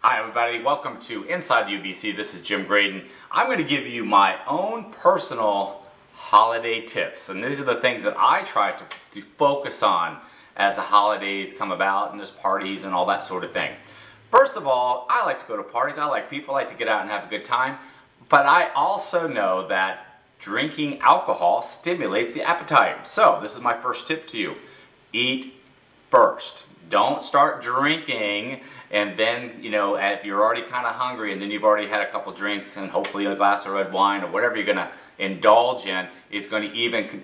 Hi everybody, welcome to Inside UBC. This is Jim Graden. I'm going to give you my own personal holiday tips, and these are the things that I try to focus on as the holidays come about and there's parties and all that sort of thing. First of all, I like to go to parties. I like people, I like to get out and have a good time, but I also know that drinking alcohol stimulates the appetite. So this is my first tip to you. Eat first. Don't start drinking and then, if you're already kind of hungry and then you've already had a couple drinks and hopefully a glass of red wine or whatever you're going to indulge in is going to even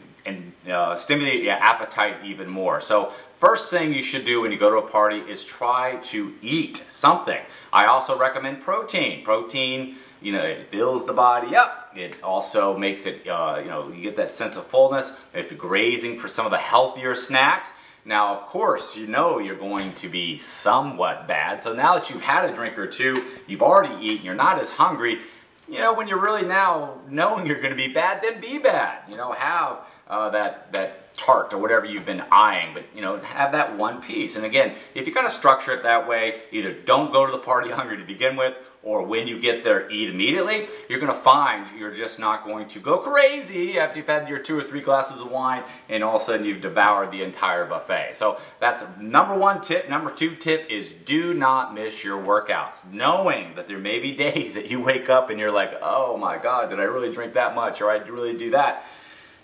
stimulate your appetite even more. So first thing you should do when you go to a party is try to eat something. I also recommend protein. Protein, it fills the body up. It also makes it, you get that sense of fullness. If you're grazing for some of the healthier snacks. Now, of course, you're going to be somewhat bad. So now that you've had a drink or two, you've already eaten, you're not as hungry, when you're really now knowing you're going to be bad, then be bad. Have that tart or whatever you've been eyeing, but have that one piece. And again, if you're going to structure it that way, either don't go to the party hungry to begin with, or when you get there, eat immediately, you're going to find you're just not going to go crazy after you've had your 2 or 3 glasses of wine and all of a sudden you've devoured the entire buffet. So that's number 1 tip. Number 2 tip is do not miss your workouts. Knowing that there may be days that you wake up and you're like, oh my God, did I really drink that much, or I really do that?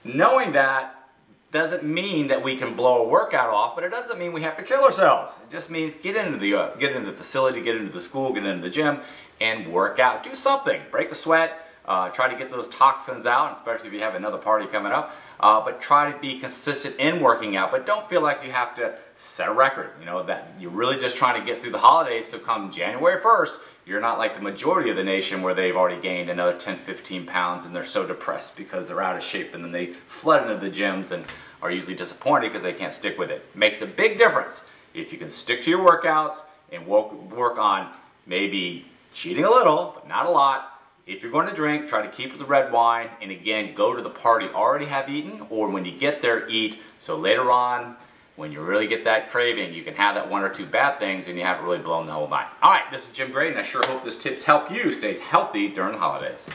Knowing that doesn't mean that we can blow a workout off, but it doesn't mean we have to kill ourselves. It just means get into the facility, get into the school, get into the gym, and work out. Do something. Break a sweat. Try to get those toxins out, especially if you have another party coming up. But try to be consistent in working out. But don't feel like you have to set a record. That you're really just trying to get through the holidays. So come January 1st, you're not like the majority of the nation where they've already gained another 10, 15 pounds and they're so depressed because they're out of shape, and then they flood into the gyms and are usually disappointed because they can't stick with it. Makes a big difference if you can stick to your workouts and work on maybe cheating a little, but not a lot. If you're going to drink, try to keep with the red wine, and again, go to the party already have eaten, or when you get there, eat. So later on, when you really get that craving, you can have that 1 or 2 bad things and you haven't really blown the whole night. All right, this is Jim Graden. I sure hope this tips help you stay healthy during the holidays.